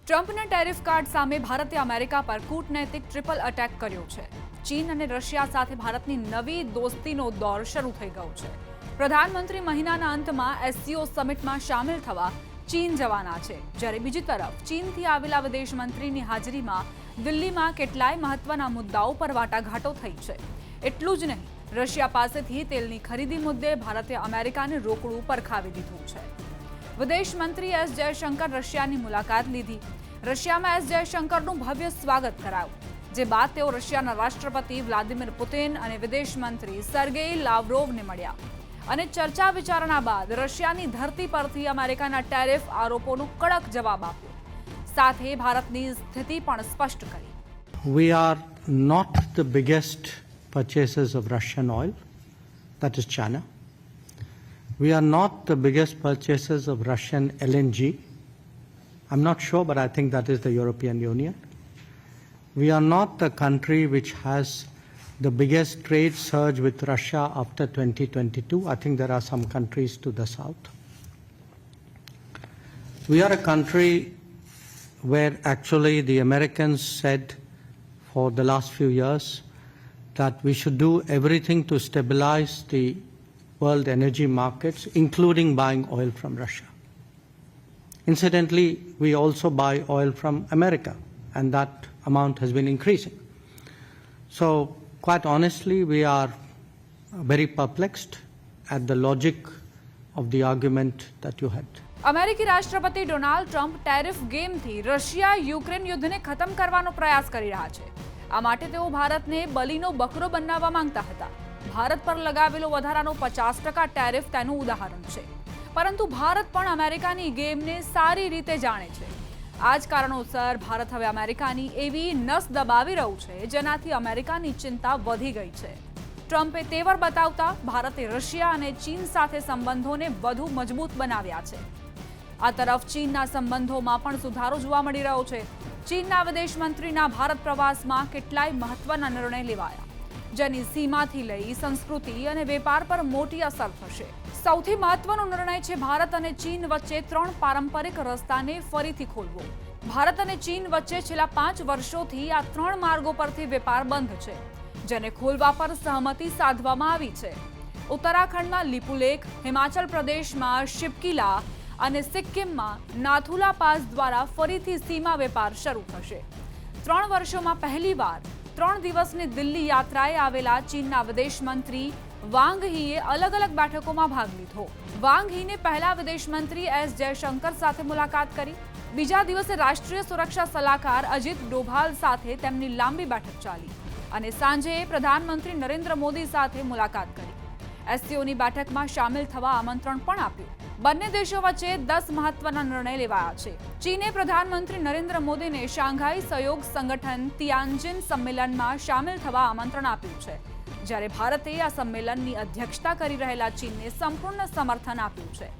ટ્રમ્પના tariff card સામે ભારતે અમેરિકા પર કૂટનૈતિક ટ્રિપલ અટેક કર્યો છે। ચીન અને રશિયા સાથે ભારતની નવી દોસ્તીનો દોર શરૂ થઈ ગયો છે। પ્રધાનમંત્રી મહિનાના અંતમાં એસસીઓ સમિટમાં સામેલ થવા ચીન જવાના છે, જ્યારે બીજી તરફ ચીનથી આવેલા વિદેશ મંત્રીની હાજરીમાં દિલ્હીમાં કેટલાય મહત્વના મુદ્દાઓ પર વાટાઘાટો થઈ છે। એટલું જ નહીં, રશિયા પાસેથી તેલની ખરીદી મુદ્દે ભારતે અમેરિકાને રોકડું પરખાવી દીધું છે। વિદેશ મંત્રી એસ જયશંકર રશિયાની મુલાકાત લીધી। રશિયામાં એસ જયશંકરનું ભવ્ય સ્વાગત કરાયું, જે બાદ તેઓ રશિયાના રાષ્ટ્રપતિ વ્લાદિમીર પુતિન અને વિદેશ મંત્રી સર્ગેઈ લાવ્રોવને મળ્યા અને ચર્ચા વિચારણા બાદ રશિયાની ધરતી પરથી અમેરિકાના ટેરિફ આરોપોનો કડક જવાબ આપ્યો, સાથે ભારતની સ્થિતિ પણ સ્પષ્ટ કરી। We are not the biggest purchasers of Russian oil, that is China. We are not the biggest purchasers of Russian LNG. I'm not sure, but I think that is the European Union. We are not the country which has the biggest trade surge with Russia after 2022. I think there are some countries to the south. We are a country where actually the Americans said for the last few years that we should do everything to stabilize the world energy markets, including buying oil from Russia. Incidentally, we also buy oil from America, and that amount has been increasing. So, quite honestly, we are very perplexed at the logic of the argument that you had. અમેરિકી રાષ્ટ્રપતિ Donald Trump tariff ગેમથી Russia Ukraine યુદ્ધને ખતમ કરવાનો પ્રયાસ કરી રહ્યા છે। આ માટે તેઓ ભારતને બલીનો બકરો બનાવવા માંગતા હતા। ભારત પર લગાવેલો વધારાનો 50% ટેરિફ તેનું ઉદાહરણ છે, પરંતુ ભારત પણ અમેરિકાની ગેમને સારી રીતે જાણે છે। આ જ કારણોસર ભારત હવે અમેરિકાની એવી નસ દબાવી રહ્યું છે, જેનાથી અમેરિકાની ચિંતા વધી ગઈ છે। ટ્રમ્પે તેવર બતાવતા ભારતે રશિયા અને ચીન સાથે સંબંધોને વધુ મજબૂત બનાવ્યા છે। આ તરફ ચીનના સંબંધોમાં પણ સુધારો જોવા મળી રહ્યો છે। ચીનના વિદેશ મંત્રીના ભારત પ્રવાસમાં કેટલાય મહત્વના નિર્ણય લેવાયા, જેની સીમાથી લઈ સંસ્કૃતિ અને વેપાર પર મોટી અસર થશે। સૌથી મહત્વનો નિર્ણય છે ભારત અને ચીન વચ્ચે 3 પારંપરિક રસ્તાને ફરીથી ખોલવો। ભારત અને ચીન વચ્ચે છેલ્લા 5 વર્ષોથી આ 3 માર્ગો પરથી વેપાર બંધ છે, જેને ખોલવા પર સહમતિ સાધવામાં આવી છે। ઉત્તરાખંડમાં લિપુલેખ, હિમાચલ પ્રદેશમાં શિપકીલા અને સિક્કિમમાં નાથુલા પાસ દ્વારા ફરીથી સીમા વેપાર શરૂ થશે। 3 વર્ષોમાં પહેલીવાર 3 દિવસની દિલ્હી યાત્રાએ આવેલા ચીનના વિદેશ મંત્રી વાંગ હીએ અલગ અલગ બેઠકોમાં ભાગ લીધો। વાંગ હીને પહેલા વિદેશ મંત્રી એસ જયશંકર સાથે મુલાકાત કરી। બીજા દિવસે રાષ્ટ્રીય સુરક્ષા સલાહકાર અજીત ડોભાલ સાથે તેમની લાંબી બેઠક ચાલી અને સાંજે પ્રધાનમંત્રી નરેન્દ્ર મોદી સાથે મુલાકાત કરી। એસસીઓની બેઠકમાં સામેલ થવા આમંત્રણ પણ આપ્યું। બંને દેશો વચ્ચે 10 મહત્વના નિર્ણય લેવાયા છે। ચીને પ્રધાનમંત્રી નરેન્દ્ર મોદીને શાંઘાઈ સહયોગ સંગઠન તિયાનજિન સંમેલનમાં સામેલ થવા આમંત્રણ આપ્યું છે, જ્યારે ભારતે આ સંમેલનની અધ્યક્ષતા કરી રહેલા ચીનને સંપૂર્ણ સમર્થન આપ્યું છે।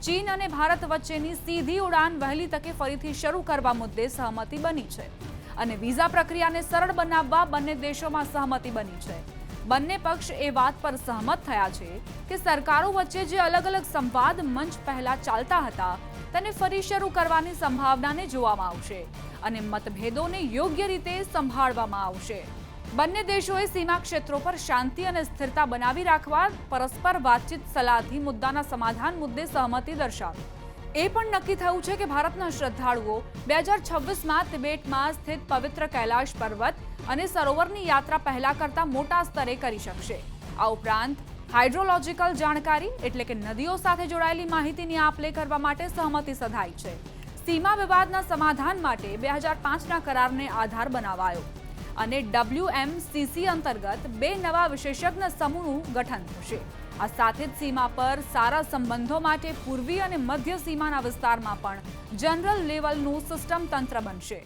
ચીન અને ભારત વચ્ચેની સીધી ઉડાન વહેલી તકે ફરીથી શરૂ કરવા મુદ્દે સહમતિ બની છે અને વિઝા પ્રક્રિયાને સરળ બનાવવા બંને દેશોમાં સહમતિ બની છે। બંને પક્ષ એ વાત પર સહમત થયા છે કે સરકારો વચ્ચે જે અલગ અલગ સંવાદ મંચ પહેલા ચાલતા હતા, તેને ફરી શરૂ કરવાની સંભાવનાને જોવામાં આવશે અને મતભેદોને યોગ્ય રીતે સંભાળવામાં આવશે। બંને દેશોએ સીમા ક્ષેત્રો પર શાંતિ અને સ્થિરતા બનાવી રાખવા પરસ્પર વાતચીત સલાહથી મુદ્દાના સમાધાન મુદ્દે સહમતિ દર્શાવી। એ પણ નક્કી થયું છે કે ભારતના શ્રદ્ધાળુઓ 2026માં તિબેટમાં સ્થિત પવિત્ર કૈલાશ પર્વત અને સરોવરની યાત્રા પહેલા કરતા મોટા સ્તરે કરી શકશે। આ ઉપરાંત હાઇડ્રોલોજીકલ જાણકારી એટલે કે નદીઓ સાથે જોડાયેલી માહિતીની આપ-લે કરવા માટે સહમતિ સધાઈ છે। સીમા વિવાદના સમાધાન માટે 2005ના કરારને આધાર બનાવાયો અને WMCC અંતર્ગત 2 નવા વિશેષજ્ઞ સમૂહનું ગઠન થશે। આ સાથે જ સીમા પર સારા સંબંધો માટે પૂર્વી અને મધ્ય સીમાના વિસ્તારમાં પણ જનરલ લેવલનું સિસ્ટમ તંત્ર બનશે।